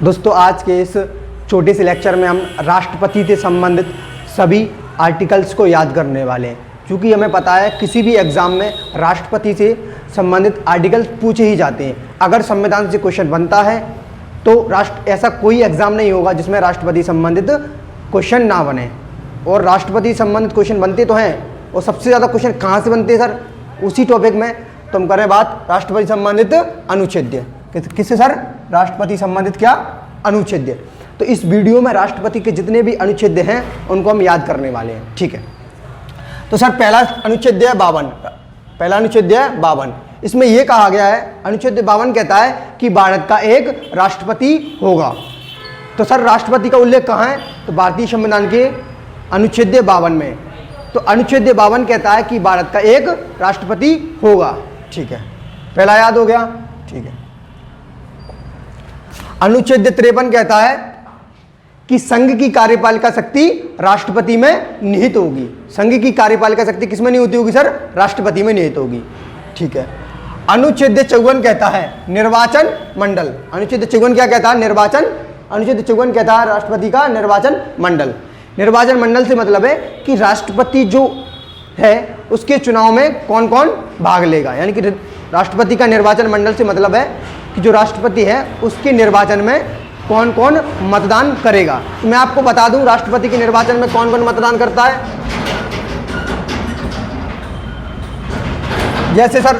दोस्तों आज के इस छोटे से लेक्चर में हम राष्ट्रपति से संबंधित सभी आर्टिकल्स को याद करने वाले हैं, क्योंकि हमें पता है किसी भी एग्ज़ाम में राष्ट्रपति से संबंधित आर्टिकल्स पूछे ही जाते हैं। अगर संविधान से क्वेश्चन बनता है तो ऐसा कोई एग्ज़ाम नहीं होगा जिसमें राष्ट्रपति संबंधित क्वेश्चन ना बने। और राष्ट्रपति संबंधित क्वेश्चन बनते तो हैं, और सबसे ज़्यादा क्वेश्चन कहाँ से बनते हैं सर? उसी टॉपिक में तो हम करें बात राष्ट्रपति संबंधित अनुच्छेद। किससे सर? राष्ट्रपति संबंधित क्या? अनुच्छेद। तो इस वीडियो में राष्ट्रपति के जितने भी अनुच्छेद हैं उनको हम याद करने वाले हैं, ठीक है। तो सर पहला अनुच्छेद है 52। पहला अनुच्छेद है 52। इसमें यह कहा गया है, अनुच्छेद 52 कहता है कि भारत का एक राष्ट्रपति होगा। तो सर राष्ट्रपति का उल्लेख कहाँ है? तो भारतीय संविधान के अनुच्छेद 52 में। तो अनुच्छेद 52 कहता है कि भारत का एक राष्ट्रपति होगा, ठीक है। पहला याद हो गया, ठीक है। अनुच्छेद 53 कहता है कि संघ की कार्यपालिका शक्ति राष्ट्रपति में निहित होगी। संघ की कार्यपालिका शक्ति किसमें निहित होगी सर? राष्ट्रपति में निहित होगी, ठीक है। अनुच्छेद 54 कहता है निर्वाचन मंडल। अनुच्छेद 54 क्या कहता है? निर्वाचन। अनुच्छेद 54 कहता है राष्ट्रपति का निर्वाचन मंडल। निर्वाचन मंडल से मतलब है कि राष्ट्रपति जो है उसके चुनाव में कौन कौन भाग लेगा, यानी कि राष्ट्रपति का निर्वाचन मंडल से मतलब है कि जो राष्ट्रपति है उसके निर्वाचन में कौन कौन मतदान करेगा। तो मैं आपको बता दूं राष्ट्रपति के निर्वाचन में कौन कौन मतदान करता है। जैसे सर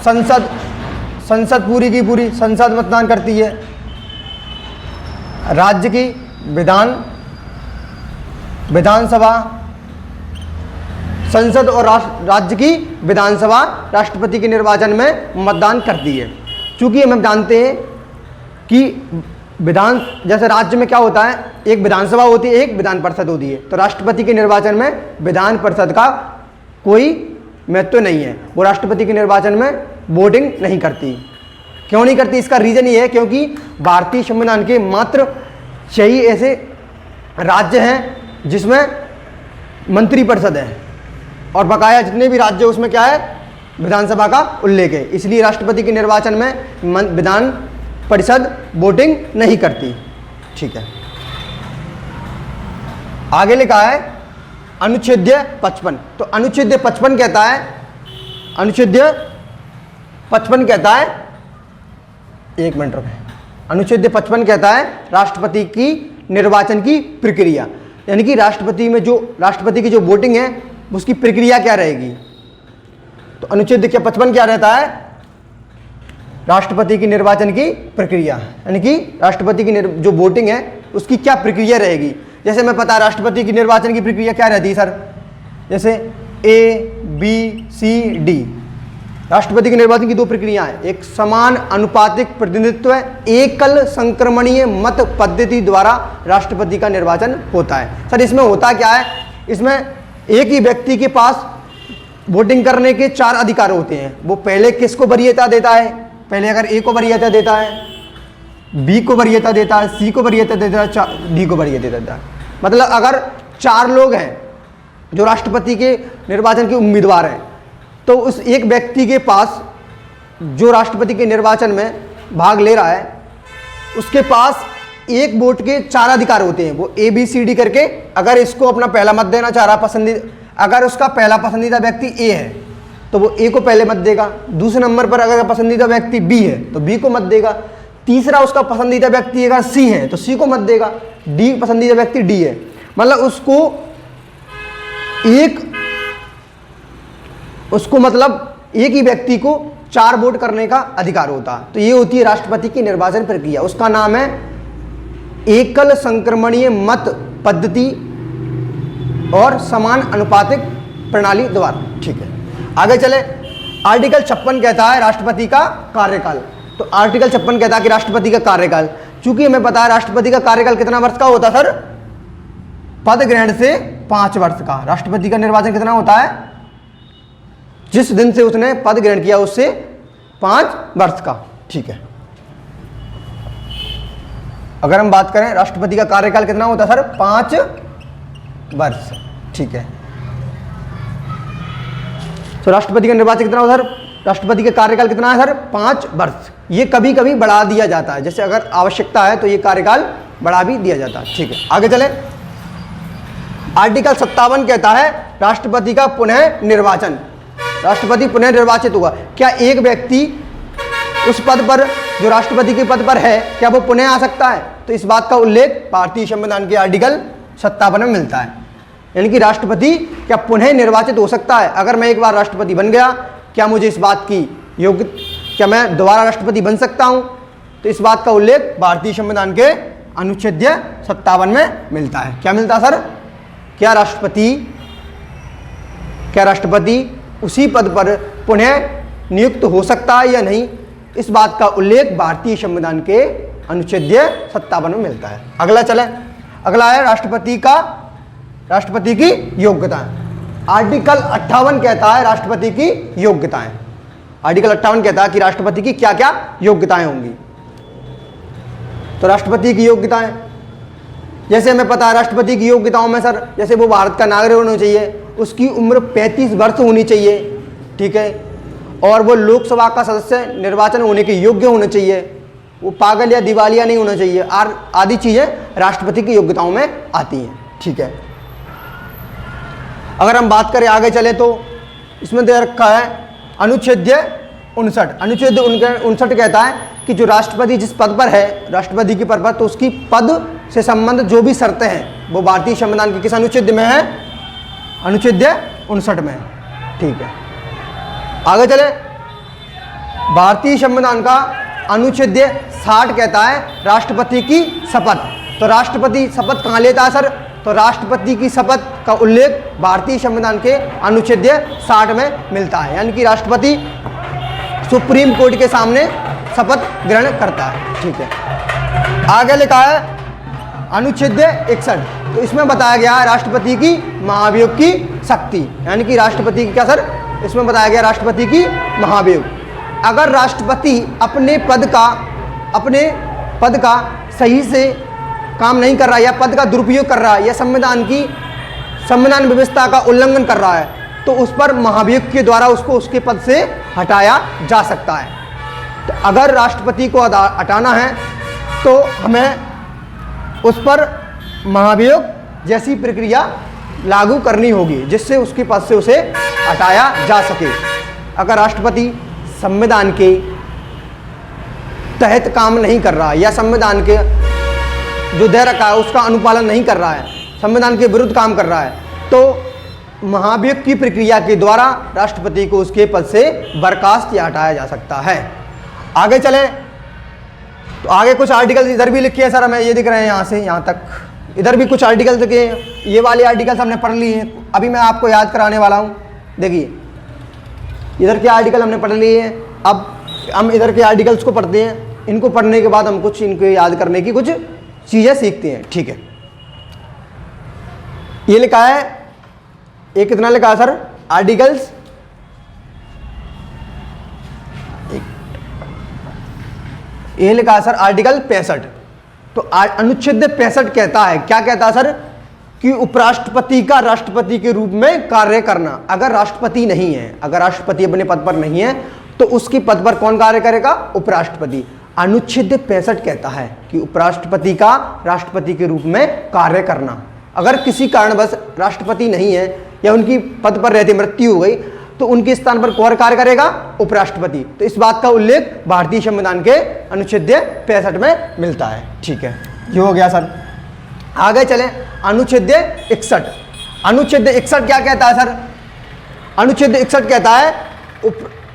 संसद पूरी की पूरी संसद मतदान करती है, राज्य की विधानसभा, संसद और राज्य की विधानसभा राष्ट्रपति के निर्वाचन में मतदान करती है। चूंकि हम जानते हैं कि जैसे राज्य में क्या होता है, एक विधानसभा होती है, एक विधान परिषद होती है। तो राष्ट्रपति के निर्वाचन में विधान परिषद का कोई महत्व नहीं है, वो राष्ट्रपति के निर्वाचन में वोटिंग नहीं करती। क्यों नहीं करती? इसका रीजन ये है क्योंकि भारतीय संविधान के मात्र 6 ऐसे राज्य हैं जिसमें मंत्रिपरिषद है, और बकाया जितने भी राज्य उसमें क्या है? विधानसभा का उल्लेख है। इसलिए राष्ट्रपति के निर्वाचन में विधान परिषद वोटिंग नहीं करती, ठीक है। आगे लिखा है अनुच्छेद 55। तो अनुच्छेद 55 कहता है, अनुच्छेद 55 कहता है, एक मिनट रुके, अनुच्छेद 55 कहता है राष्ट्रपति की निर्वाचन की प्रक्रिया, यानी कि राष्ट्रपति की जो वोटिंग है उसकी प्रक्रिया क्या रहेगी। तो अनुच्छेद 55 क्या रहता है? राष्ट्रपति की निर्वाचन की प्रक्रिया, यानी कि राष्ट्रपति की जो वोटिंग है उसकी क्या प्रक्रिया रहेगी। जैसे मैं पता है राष्ट्रपति की निर्वाचन की प्रक्रिया क्या रहती है सर? जैसे ABCD। राष्ट्रपति के निर्वाचन की 2 प्रक्रिया है, एक समान अनुपातिक प्रतिनिधित्व है, एकल संक्रमणीय मत पद्धति द्वारा राष्ट्रपति का निर्वाचन होता है। सर इसमें होता क्या है? इसमें एक ही व्यक्ति के पास वोटिंग करने के 4 अधिकार होते हैं। वो पहले किसको वरीयता देता है? पहले अगर A को वरीयता देता है, B को वरीयता देता है, C को वरीयता देता है, D को वरीयता देता है। मतलब अगर 4 लोग हैं जो राष्ट्रपति के निर्वाचन के उम्मीदवार हैं, तो उस एक व्यक्ति के पास जो राष्ट्रपति के निर्वाचन में भाग ले रहा है उसके पास एक वोट के 4 अधिकार होते हैं। वो ABCD करके अगर इसको अपना पहला मत देना चाह रहा अगर उसका पहला पसंदीदा व्यक्ति A है तो वो A को पहले मत देगा। दूसरे नंबर पर अगर पसंदीदा व्यक्ति B है तो B को मत देगा। तीसरा उसका पसंदीदा व्यक्ति अगर C है तो C को मत देगा। D पसंदीदा व्यक्ति D है, मतलब उसको मतलब एक ही व्यक्ति को 4 वोट करने का अधिकार होता है। तो ये होती है राष्ट्रपति की निर्वाचन प्रक्रिया। उसका नाम है एकल संक्रमणीय मत पद्धति और समान अनुपातिक प्रणाली द्वारा, ठीक है। आगे चले, आर्टिकल 56 कहता है राष्ट्रपति का कार्यकाल। तो आर्टिकल 56 कहता है कि राष्ट्रपति का कार्यकाल, चूंकि हमें पता है राष्ट्रपति का कार्यकाल कितना वर्ष का होता है सर? पद ग्रहण से 5 वर्ष का। राष्ट्रपति का निर्वाचन कितना होता है? जिस दिन से उसने पद ग्रहण किया उससे 5 वर्ष का, ठीक है। अगर हम बात करें राष्ट्रपति का कार्यकाल कितना होता है सर? 5 वर्ष, ठीक है। तो राष्ट्रपति का निर्वाचन कितना होता है सर? राष्ट्रपति का कार्यकाल कितना है सर? 5 वर्ष। ये कभी कभी बढ़ा दिया जाता है, जैसे अगर आवश्यकता है तो ये कार्यकाल बढ़ा भी दिया जाता है। ठीक है, आगे चले। आर्टिकल 57 कहता है राष्ट्रपति का पुनः निर्वाचन। राष्ट्रपति पुनः निर्वाचित होगा। क्या एक व्यक्ति उस पद पर, जो राष्ट्रपति के पद पर है, क्या वो पुनः आ सकता है? तो इस बात का उल्लेख भारतीय संविधान के आर्टिकल 57 में मिलता है। यानी कि राष्ट्रपति क्या पुनः निर्वाचित हो सकता है? अगर मैं एक बार राष्ट्रपति बन गया, क्या मुझे इस बात की योग्य, क्या मैं दोबारा राष्ट्रपति बन सकता हूं? तो इस बात का उल्लेख भारतीय संविधान के अनुच्छेद 57 में मिलता है। क्या मिलता है सर? क्या राष्ट्रपति उसी पद पर पुनः नियुक्त हो सकता है या नहीं? इस बात का उल्लेख भारतीय संविधान के अनुच्छेद 57 में मिलता है। अगला चले। अगला है राष्ट्रपति की योग्यताएं। आर्टिकल 58 कहता है राष्ट्रपति की योग्यताएं। आर्टिकल 58 कहता है कि राष्ट्रपति की क्या क्या योग्यताएं होंगी। तो राष्ट्रपति की योग्यताएं, जैसे हमें पता है राष्ट्रपति की योग्यताओं में सर, जैसे वो भारत का नागरिक होना चाहिए, उसकी उम्र 35 वर्ष होनी चाहिए, ठीक है, और वो लोकसभा का सदस्य निर्वाचन होने के योग्य होना चाहिए, वो पागल या दिवालिया नहीं होना चाहिए, और आदि चीजें राष्ट्रपति की योग्यताओं में आती हैं। ठीक है, अगर हम बात करें आगे चले तो इसमें दे रखा है अनुच्छेद 59। अनुच्छेद 59 कहता है कि जो राष्ट्रपति जिस पद पर है, राष्ट्रपति के पद पर, तो उसकी पद से संबंधित जो भी शर्तें हैं वो भारतीय संविधान के किस अनुच्छेद में है? अनुच्छेद 59 में। ठीक है, आगे चले। भारतीय संविधान का अनुच्छेद 60 कहता है राष्ट्रपति की शपथ। तो राष्ट्रपति शपथ कहाँ लेता है सर? तो राष्ट्रपति की शपथ का उल्लेख भारतीय संविधान के अनुच्छेद 60 में मिलता है। यानी कि राष्ट्रपति सुप्रीम कोर्ट के सामने शपथ ग्रहण करता है। ठीक है, आगे लिखा है अनुच्छेद 61। तो इसमें बताया गया है राष्ट्रपति की महाभियोग की शक्ति। यानी कि राष्ट्रपति की क्या सर? इसमें बताया गया राष्ट्रपति की महाभियोग। अगर राष्ट्रपति अपने पद का सही से काम नहीं कर रहा है, या पद का दुरुपयोग कर रहा है, या संविधान व्यवस्था का उल्लंघन कर रहा है, तो उस पर महाभियोग के द्वारा उसको उसके पद से हटाया जा सकता है। तो अगर राष्ट्रपति को हटाना है तो हमें उस पर महाभियोग जैसी प्रक्रिया लागू करनी होगी, जिससे उसके पद से उसे हटाया जा सके। अगर राष्ट्रपति संविधान के तहत काम नहीं कर रहा है, या संविधान के जो दे रखा है उसका अनुपालन नहीं कर रहा है, संविधान के विरुद्ध काम कर रहा है, तो महाभियोग की प्रक्रिया के द्वारा राष्ट्रपति को उसके पद से बर्खास्त या हटाया जा सकता है। आगे चले तो आगे कुछ आर्टिकल इधर भी लिखे हैं सर, हमें ये दिख रहे हैं यहाँ से यहाँ तक, इधर भी कुछ आर्टिकल लिखे हैं। ये वाले आर्टिकल्स हमने पढ़ लिए हैं, अभी मैं आपको याद कराने वाला हूँ। देखिए इधर के आर्टिकल हमने पढ़ लिए हैं, अब हम इधर के आर्टिकल्स को पढ़ते हैं। इनको पढ़ने के बाद हम कुछ इनको याद करने की कुछ चीज़ें सीखते हैं। ठीक है, ये लिखा है, ये कितना लिखा है सर? आर्टिकल्स ये लिखा है सर आर्टिकल 65। तो अनुच्छेद 65 कहता है, क्या कहता है सर? कि उपराष्ट्रपति का राष्ट्रपति के रूप में कार्य करना। अगर राष्ट्रपति नहीं है, अगर राष्ट्रपति अपने पद पर नहीं है, तो उसके पद पर कौन कार्य करेगा? उपराष्ट्रपति। अनुच्छेद 65 कहता है कि उपराष्ट्रपति का राष्ट्रपति के रूप में कार्य करना। अगर किसी कारणवश राष्ट्रपति नहीं है या उनकी पद पर रहते मृत्यु हो गई, तो उनके स्थान पर कौन कार्य करेगा? उपराष्ट्रपति। तो इस बात का उल्लेख भारतीय संविधान के अनुच्छेद 65 में मिलता है। ठीक है, ये हो गया सर। आगे चलें, अनुच्छेद 61। अनुच्छेद 61 क्या कहता है सर? अनुच्छेद 61 कहता है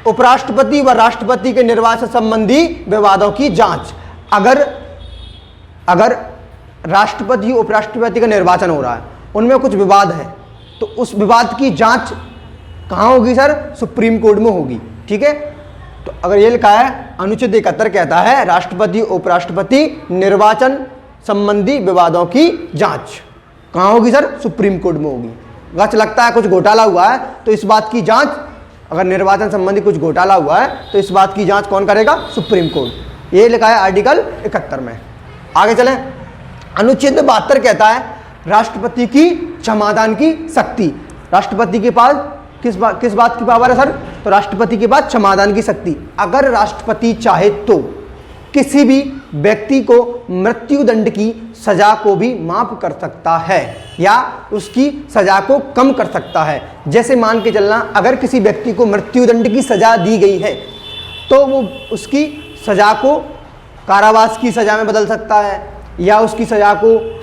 उपराष्ट्रपति व राष्ट्रपति के निर्वाचन संबंधी विवादों की जांच। अगर राष्ट्रपति उपराष्ट्रपति का निर्वाचन हो रहा है, उनमें कुछ विवाद है, तो उस विवाद की जांच कहाँ होगी सर? सुप्रीम कोर्ट में होगी। ठीक है, तो अगर ये लिखा है अनुच्छेद 71 कहता है राष्ट्रपति उपराष्ट्रपति निर्वाचन संबंधी विवादों की जांच कहाँ होगी सर? सुप्रीम कोर्ट में होगी। अगर लगता है कुछ घोटाला हुआ है तो इस बात की जांच, अगर निर्वाचन संबंधी कुछ घोटाला हुआ है तो इस बात की जांच कौन करेगा? Supreme court. ये लिखा है आर्टिकल 71 में। आगे चलें, अनुच्छेद 72 कहता है राष्ट्रपति की क्षमादान की शक्ति। राष्ट्रपति के पास किस बात की पावर है सर? तो राष्ट्रपति के पास क्षमादान की शक्ति। अगर राष्ट्रपति चाहे तो किसी भी व्यक्ति को मृत्यु दंड की सजा को भी माफ कर सकता है या उसकी सजा को कम कर सकता है। जैसे मान के चलना, अगर किसी व्यक्ति को मृत्यु दंड की सजा दी गई है तो वो उसकी सजा को कारावास की सजा में बदल सकता है या उसकी सजा को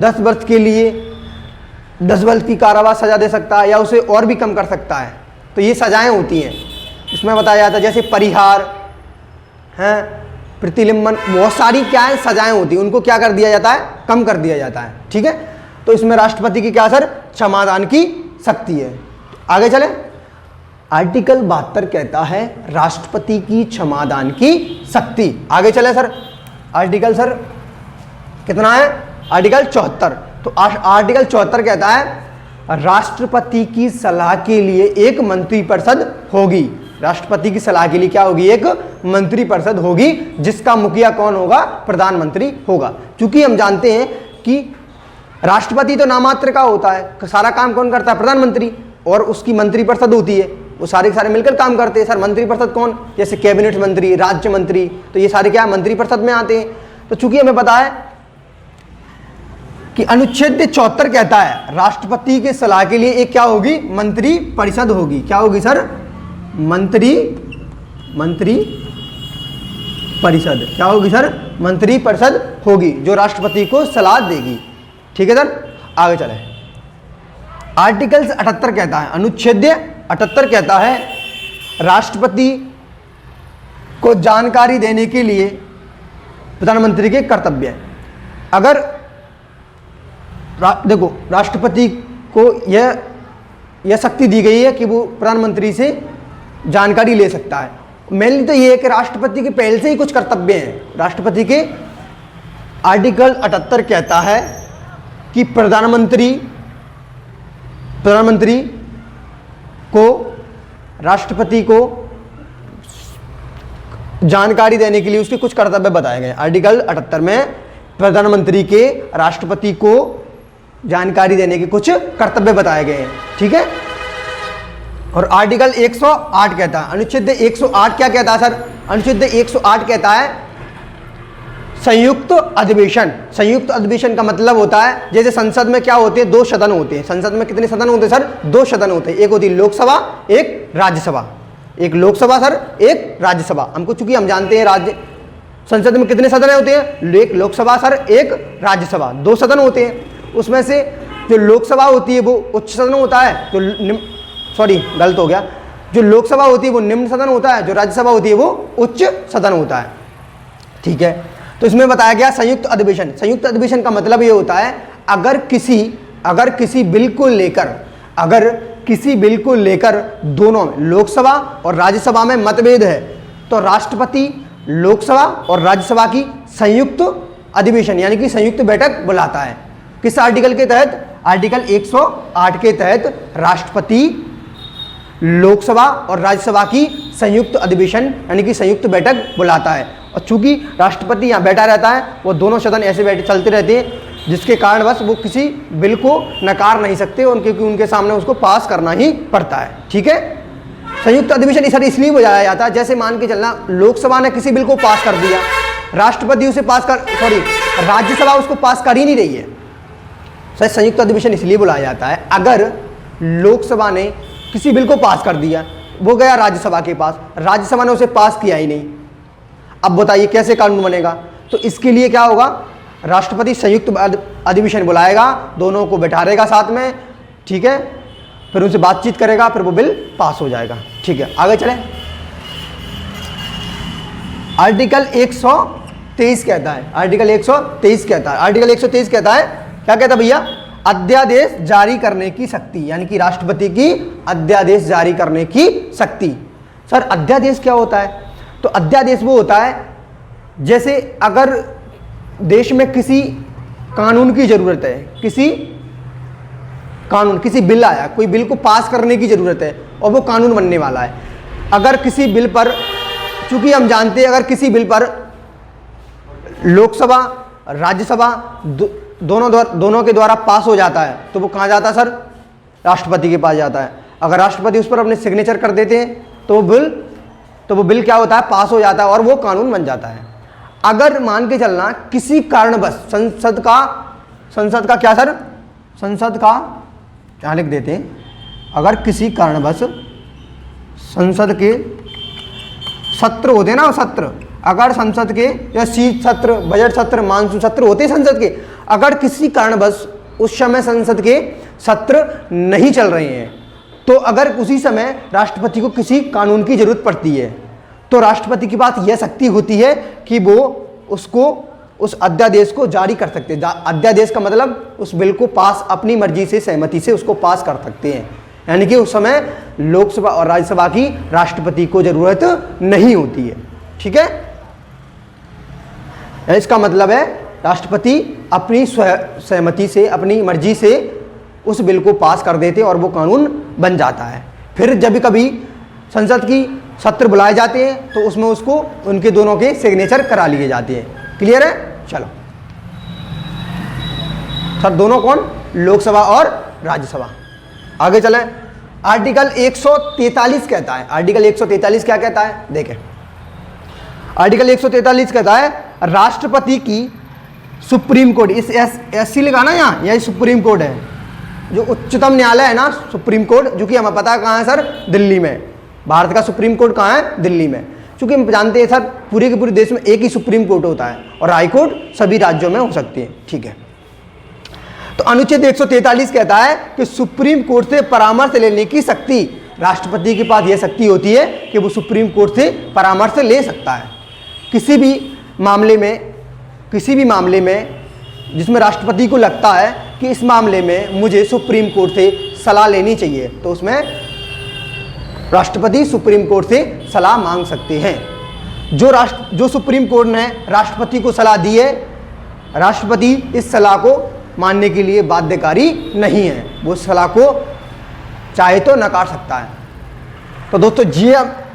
10 वर्ष के लिए 10 वर्ष की कारावास सजा दे सकता है या उसे और भी कम कर सकता है। तो ये सजाएं होती हैं, इसमें बताया जाता है जैसे परिहार हैं, प्रतिलिम्बन, बहुत सारी क्या है सजाएं होती हैं, उनको क्या कर दिया जाता है, कम कर दिया जाता है। ठीक है, तो इसमें राष्ट्रपति की क्या सर, क्षमादान की शक्ति है। आगे चले, आर्टिकल 72 कहता है राष्ट्रपति की क्षमादान की शक्ति। आगे चले सर, आर्टिकल सर कितना है, आर्टिकल 74। तो आर्टिकल 74 कहता है राष्ट्रपति की सलाह के लिए एक मंत्रिपरिषद होगी। राष्ट्रपति की सलाह के लिए क्या होगी, एक मंत्रिपरिषद होगी जिसका मुखिया कौन होगा, प्रधानमंत्री होगा। क्योंकि हम जानते हैं कि राष्ट्रपति तो नामात्र का होता है, सारा काम कौन करता है, प्रधानमंत्री, और उसकी मंत्रिपरिषद होती है, वो सारे के सारे मिलकर काम करते हैं। सर मंत्रिपरिषद कौन, जैसे कैबिनेट मंत्री, राज्य मंत्री, तो ये सारे क्या मंत्रिपरिषद में आते हैं। तो चूंकि हमें पता है कि अनुच्छेद 74 कहता है राष्ट्रपति के सलाह के लिए एक क्या होगी, मंत्री परिषद होगी। क्या होगी सर, मंत्री परिषद। क्या होगी सर, मंत्री परिषद होगी जो राष्ट्रपति को सलाह देगी। ठीक है सर, आगे चले। आर्टिकल 78 कहता है, अनुच्छेद 78 कहता है राष्ट्रपति को जानकारी देने के लिए प्रधानमंत्री के कर्तव्य है। अगर देखो राष्ट्रपति को यह शक्ति दी गई है कि वो प्रधानमंत्री से जानकारी ले सकता है। मेनली तो ये है कि राष्ट्रपति के पहले से ही कुछ कर्तव्य हैं। राष्ट्रपति के आर्टिकल 78 कहता है कि प्रधानमंत्री को राष्ट्रपति को जानकारी देने के लिए उसके कुछ कर्तव्य बताए गए। आर्टिकल 78 में प्रधानमंत्री के राष्ट्रपति को जानकारी देने के कुछ कर्तव्य बताए गए हैं। ठीक है, और आर्टिकल 108 कहता है, अनुच्छेद 108 क्या कहता है सर, अनुच्छेद 108 कहता है संयुक्त अधिवेशन। संयुक्त अधिवेशन का मतलब होता है जैसे संसद में क्या होते हैं, 2 सदन होते हैं। संसद में कितने सदन होते हैं सर, 2 सदन होते हैं। एक होती है लोकसभा, एक राज्यसभा। एक लोकसभा सर, एक राज्यसभा। हमको चूंकि हम जानते हैं राज्य संसद में कितने सदन होते हैं, एक लोकसभा सर, एक राज्यसभा, 2 सदन होते हैं। उसमें से जो लोकसभा होती है वो उच्च सदन होता है, जो गलत हो गया, जो लोकसभा होती है वो निम्न सदन होता है, जो राज्यसभा होती है वो उच्च सदन होता है। ठीक है, तो इसमें बताया गया संयुक्त अधिवेशन। संयुक्त अधिवेशन का मतलब ये होता है अगर किसी बिल को लेकर दोनों लोकसभा और राज्यसभा में मतभेद है तो राष्ट्रपति लोकसभा और राज्यसभा की संयुक्त अधिवेशन यानी कि संयुक्त बैठक बुलाता है। किस आर्टिकल के तहत, आर्टिकल 108 के तहत राष्ट्रपति लोकसभा और राज्यसभा की संयुक्त अधिवेशन यानी कि संयुक्त बैठक बुलाता है। और चूंकि राष्ट्रपति यहाँ बैठा रहता है, वो दोनों सदन ऐसे बैठे चलते रहते हैं जिसके कारण बस वो किसी बिल को नकार नहीं सकते, क्योंकि उनके सामने उसको पास करना ही पड़ता है। ठीक है, संयुक्त अधिवेशन इसलिए बुलाया जाता है, जैसे मान के चलना लोकसभा ने किसी बिल को पास कर दिया, राष्ट्रपति उसे राज्यसभा उसको पास कर ही नहीं रही है। सर संयुक्त अधिवेशन इसलिए बुलाया जाता है अगर लोकसभा ने किसी बिल को पास कर दिया, वो गया राज्यसभा के पास, राज्यसभा ने उसे पास किया ही नहीं, अब बताइए कैसे कानून बनेगा। तो इसके लिए क्या होगा, राष्ट्रपति संयुक्त अधिवेशन बुलाएगा, दोनों को बैठाएगा साथ में, ठीक है, फिर उनसे बातचीत करेगा, फिर वो बिल पास हो जाएगा। ठीक है, आगे चलें। आर्टिकल 123 कहता है, आर्टिकल 123 कहता है, आर्टिकल 123 कहता है, क्या कहता है भैया, अध्यादेश जारी करने की शक्ति, यानी कि राष्ट्रपति की अध्यादेश जारी करने की शक्ति। सर अध्यादेश क्या होता है, तो अध्यादेश वो होता है जैसे अगर देश में किसी कानून की जरूरत है, किसी बिल आया, कोई बिल को पास करने की जरूरत है और वो कानून बनने वाला है, अगर किसी बिल पर, चूंकि हम जानते हैं अगर किसी बिल पर लोकसभा राज्यसभा दोनों के द्वारा पास हो जाता है तो वो कहाँ जाता है सर, राष्ट्रपति के पास जाता है। अगर राष्ट्रपति उस पर अपने सिग्नेचर कर देते हैं तो वो बिल क्या होता है, पास हो जाता है और वो कानून बन जाता है। अगर मान के चलना किसी कारणवश संसद का क्या सर, संसद का क्या लिख देते हैं, अगर किसी कारणवश संसद के सत्र होते हैं ना, सत्र, अगर संसद के या शीत सत्र, बजट सत्र, मानसून सत्र होते हैं संसद के, अगर किसी कारणवश उस समय संसद के सत्र नहीं चल रहे हैं, तो अगर उसी समय राष्ट्रपति को किसी कानून की जरूरत पड़ती है, तो राष्ट्रपति के पास यह शक्ति होती है कि वो उसको, उस अध्यादेश को जारी कर सकते हैं। अध्यादेश का मतलब उस बिल को पास अपनी मर्जी से, सहमति से उसको पास कर सकते हैं। यानी कि उस समय लोकसभा और राज्यसभा की राष्ट्रपति को जरूरत नहीं होती है। ठीक है, इसका मतलब है राष्ट्रपति अपनी सहमति से, अपनी मर्जी से उस बिल को पास कर देते और वो कानून बन जाता है। फिर जब कभी संसद की सत्र बुलाए जाते हैं तो उसमें उसको, उनके दोनों के सिग्नेचर करा लिए जाते हैं। क्लियर है? चलो सर, दोनों कौन? लोकसभा और राज्यसभा। आगे चलें। आर्टिकल 143 कहता है, आर्टिकल 143 क्या कहता है? देखें, आर्टिकल 143 कहता है राष्ट्रपति की सुप्रीम कोर्ट, इस एससी लिखा ना यहाँ, यही सुप्रीम कोर्ट है, जो उच्चतम न्यायालय है ना, सुप्रीम कोर्ट, जो कि हमें पता है कहाँ है सर, दिल्ली में। भारत का सुप्रीम कोर्ट कहाँ है? दिल्ली में। क्योंकि हम जानते हैं सर, पूरे के पूरे देश में एक ही सुप्रीम कोर्ट होता है और हाई कोर्ट सभी राज्यों में हो सकती है। ठीक है, तो अनुच्छेद 143 कहता है कि सुप्रीम कोर्ट से परामर्श लेने की शक्ति, राष्ट्रपति के पास यह शक्ति होती है कि वो सुप्रीम कोर्ट से परामर्श ले सकता है किसी भी मामले में जिसमें राष्ट्रपति को लगता है कि इस मामले में मुझे सुप्रीम कोर्ट से सलाह लेनी चाहिए, तो उसमें राष्ट्रपति सुप्रीम कोर्ट से सलाह मांग सकते हैं। जो सुप्रीम कोर्ट ने राष्ट्रपति को सलाह दी है, राष्ट्रपति इस सलाह को मानने के लिए बाध्यकारी नहीं है, वो सलाह को चाहे तो नकार सकता है। तो दोस्तों जी,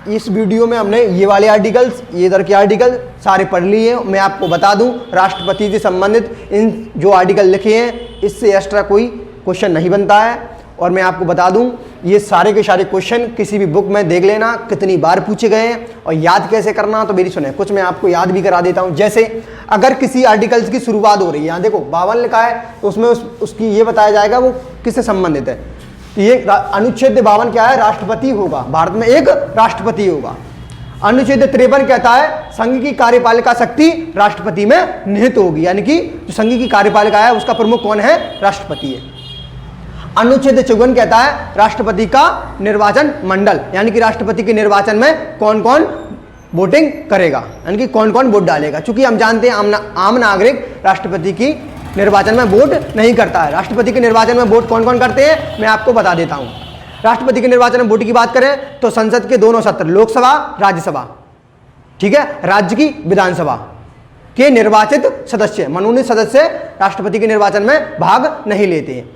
इस वीडियो में हमने ये वाले आर्टिकल्स, ये इधर के आर्टिकल सारे पढ़ लिए हैं। मैं आपको बता दूं, राष्ट्रपति से संबंधित इन जो आर्टिकल लिखे हैं, इससे एक्स्ट्रा कोई क्वेश्चन नहीं बनता है। और मैं आपको बता दूं, ये सारे के सारे क्वेश्चन किसी भी बुक में देख लेना कितनी बार पूछे गए हैं और याद कैसे करना, तो मेरी सुने, कुछ मैं आपको याद भी करा देता हूं। जैसे अगर किसी आर्टिकल्स की शुरुआत हो रही है, यहाँ देखो 52 लिखा है, तो उसमें उसकी ये बताया जाएगा वो किससे संबंधित है। तो ये अनुच्छेद 52 क्या है? राष्ट्रपति होगा, भारत में एक राष्ट्रपति होगा। अनुच्छेद 53 कहता है संघ की कार्यपालिका शक्ति राष्ट्रपति में निहित होगी, यानी कि जो संघ की कार्यपालिका है उसका प्रमुख कौन है? राष्ट्रपति है। अनुच्छेद 54 कहता है राष्ट्रपति का निर्वाचन मंडल, यानी कि राष्ट्रपति के निर्वाचन में कौन कौन वोटिंग करेगा, यानी कि कौन कौन वोट डालेगा। चूंकि हम जानते हैं आम नागरिक राष्ट्रपति की निर्वाचन में वोट नहीं करता है। राष्ट्रपति के निर्वाचन में वोट कौन कौन करते हैं, मैं आपको बता देता हूं। राष्ट्रपति के निर्वाचन में वोट की बात करें तो संसद के दोनों सत्र, लोकसभा, राज्यसभा, ठीक है, राज्य की विधानसभा के निर्वाचित सदस्य, मनोनीत सदस्य राष्ट्रपति के निर्वाचन में भाग नहीं लेते हैं।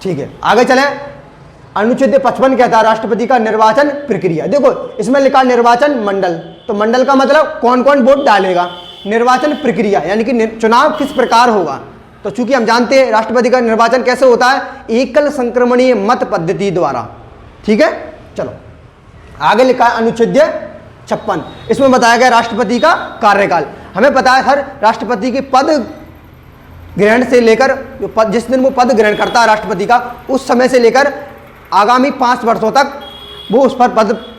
ठीक है, आगे चलें। अनुच्छेद 55 कहता है राष्ट्रपति का निर्वाचन प्रक्रिया। देखो इसमें लिखा निर्वाचन मंडल, तो मंडल का मतलब कौन कौन वोट डालेगा। निर्वाचन प्रक्रिया यानी कि चुनाव किस प्रकार होगा। तो चूंकि हम जानते हैं राष्ट्रपति का निर्वाचन कैसे होता है, एकल संक्रमणीय मत पद्धति द्वारा। ठीक है, चलो आगे लिखा है अनुच्छेद 56, इसमें बताया गया राष्ट्रपति का कार्यकाल। हमें पता है हर राष्ट्रपति के पद ग्रहण से लेकर जिस दिन वो पद ग्रहण करता है राष्ट्रपति का, उस समय से लेकर आगामी 5 वर्षों तक वो उस पर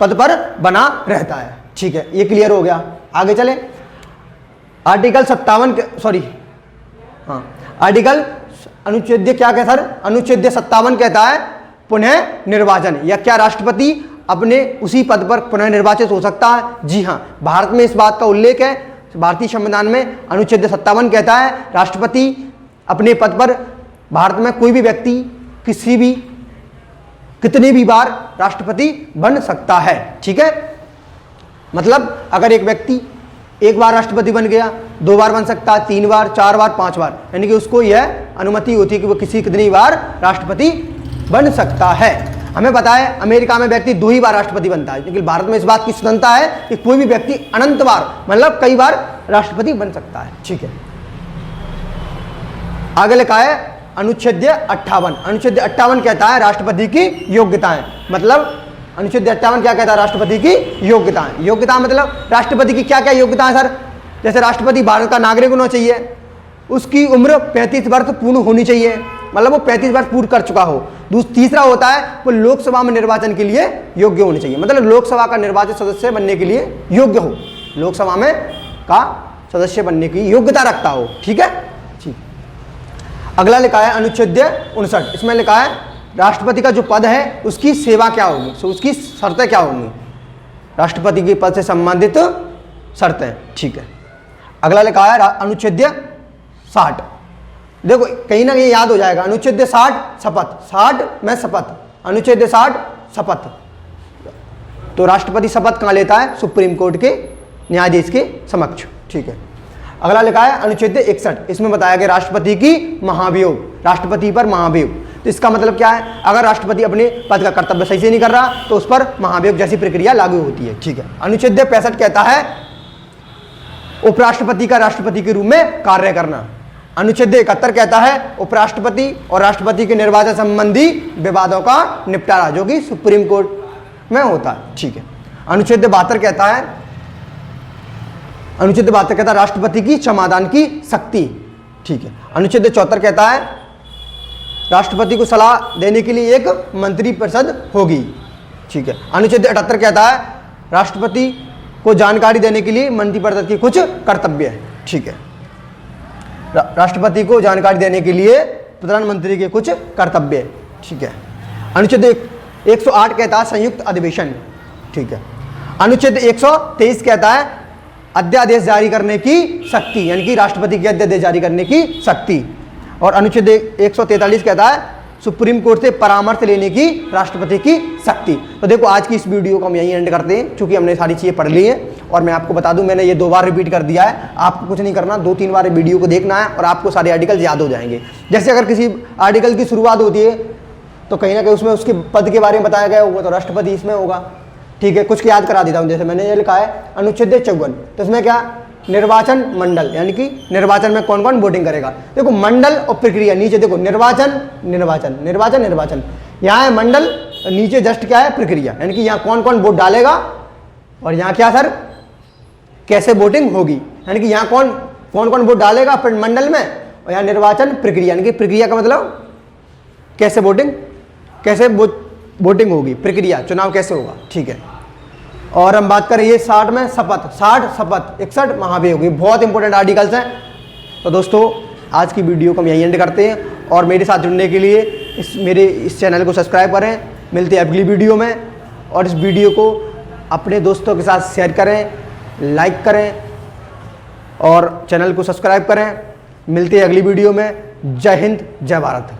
पद पर बना रहता है। ठीक है, ये क्लियर हो गया। आगे चले। आर्टिकल 57 आर्टिकल अनुच्छेद क्या कहता है? अनुच्छेद 57 कहता है पुनः निर्वाचन, या क्या राष्ट्रपति अपने उसी पद पर पुनः निर्वाचित हो सकता है? जी हाँ, भारत में इस बात का उल्लेख है। भारतीय संविधान में अनुच्छेद 57 कहता है राष्ट्रपति अपने पद पर, भारत में कोई भी व्यक्ति कितनी भी बार राष्ट्रपति बन सकता है। ठीक है, मतलब अगर एक व्यक्ति एक बार राष्ट्रपति बन गया, 2 बार बन सकता है, 3 बार, 4 बार, 5 बार, यानी कि उसको यह अनुमति होती है कि वो कितनी बार राष्ट्रपति बन सकता है। हमें पता है अमेरिका में व्यक्ति 2 ही बार राष्ट्रपति बनता है, लेकिन भारत में इस बात की स्वतंत्रता है कि कोई भी व्यक्ति अनंत बार, मतलब कई बार राष्ट्रपति बन सकता है। ठीक है, आगे लिखा है अनुच्छेद 58। अनुच्छेद 58 कहता है राष्ट्रपति की योग्यताएं, मतलब अनुच्छेद 58 क्या कहता है? राष्ट्रपति की योग्यताएं। योग्यता मतलब राष्ट्रपति की क्या क्या योग्यता है सर? जैसे राष्ट्रपति भारत का नागरिक होना चाहिए, उसकी उम्र 35 वर्ष पूर्ण होनी चाहिए, मतलब वो 35 वर्ष पूर्ण कर चुका हो। तीसरा होता है वो लोकसभा में निर्वाचन के लिए योग्य होनी चाहिए, मतलब लोकसभा का निर्वाचित सदस्य बनने के लिए योग्य हो, लोकसभा में का सदस्य बनने की योग्यता रखता हो। ठीक है, ठीक। अगला लिखा है अनुच्छेद 59, इसमें लिखा है राष्ट्रपति का जो पद है उसकी सेवा क्या होगी, तो उसकी शर्तें क्या होंगी, राष्ट्रपति के पद से संबंधित शर्तें। ठीक है, अगला लिखा है अनुच्छेद 60, देखो कहीं ना कहीं याद हो जाएगा, अनुच्छेद 60 शपथ, 60 में शपथ, अनुच्छेद 60 शपथ। तो राष्ट्रपति शपथ कहाँ लेता है, सुप्रीम कोर्ट के न्यायाधीश के समक्ष। ठीक है, अगला लिखा है अनुच्छेद 61, इसमें बताया गया राष्ट्रपति की महाभियोग, राष्ट्रपति पर महाभियोग। तो इसका मतलब क्या है, अगर राष्ट्रपति अपने पद का कर्तव्य सही से नहीं कर रहा तो उस पर महाभियोग जैसी प्रक्रिया लागू होती है। ठीक है, अनुच्छेद 65 कहता है उपराष्ट्रपति का राष्ट्रपति के रूप में कार्य करना। अनुच्छेद 71 कहता है उपराष्ट्रपति और राष्ट्रपति के निर्वाचन संबंधी विवादों का निपटारा, जो कि सुप्रीम कोर्ट में होता है। ठीक है, अनुच्छेद 72 कहता है, अनुच्छेद 72 कहता है राष्ट्रपति की क्षमादान की शक्ति। ठीक है, अनुच्छेद 74 कहता है राष्ट्रपति को सलाह देने के लिए एक मंत्रिपरिषद होगी। ठीक है, अनुच्छेद 78 कहता है राष्ट्रपति को जानकारी देने के लिए मंत्रिपरिषद की कुछ कर्तव्य है। ठीक है, राष्ट्रपति को जानकारी देने के लिए प्रधानमंत्री के कुछ कर्तव्य। ठीक है, अनुच्छेद 108 कहता है संयुक्त अधिवेशन। ठीक है, अनुच्छेद 123 कहता है अध्यादेश जारी करने की शक्ति, यानी कि राष्ट्रपति की अध्यादेश जारी करने की शक्ति। और अनुच्छेद 143 कहता है सुप्रीम कोर्ट से परामर्श लेने की राष्ट्रपति की शक्ति। तो देखो आज की इस वीडियो को हम यहीं एंड करते हैं, क्योंकि हमने सारी चीज़ें पढ़ ली हैं। और मैं आपको बता दूं, मैंने ये 2 बार रिपीट कर दिया है, आपको कुछ नहीं करना, 2-3 बार वीडियो को देखना है और आपको सारे आर्टिकल्स याद हो जाएंगे। जैसे अगर किसी आर्टिकल की शुरुआत होती है तो कहीं ना कहीं उसमें उसके पद के बारे में बताया गया होगा, तो राष्ट्रपति इसमें होगा। ठीक है, कुछ याद करा देता हूँ, जैसे मैंने ये लिखा है अनुच्छेद 54, तो इसमें क्या निर्वाचन मंडल, यानी कि निर्वाचन में कौन कौन वोटिंग करेगा। देखो मंडल और प्रक्रिया, नीचे देखो निर्वाचन निर्वाचन निर्वाचन निर्वाचन, यहाँ है मंडल, नीचे जस्ट क्या है प्रक्रिया, यानी कि यहाँ कौन कौन वोट डालेगा और यहाँ क्या सर कैसे वोटिंग होगी, यानी कि यहाँ कौन कौन वोट डालेगा मंडल में, और यहाँ निर्वाचन प्रक्रिया, यानी कि प्रक्रिया का मतलब कैसे वोटिंग, कैसे वोटिंग होगी, प्रक्रिया चुनाव कैसे होगा। ठीक है, और हम बात करें ये 60 में शपथ, 60 शपथ, 61 महाभियोग, ये बहुत इंपॉर्टेंट आर्टिकल्स हैं। तो दोस्तों आज की वीडियो को हम यहीं एंड करते हैं, और मेरे साथ जुड़ने के लिए इस चैनल को सब्सक्राइब करें। मिलते हैं अगली वीडियो में, और इस वीडियो को अपने दोस्तों के साथ शेयर करें, लाइक करें और चैनल को सब्सक्राइब करें। मिलते हैं अगली वीडियो में। जय हिंद, जय भारत।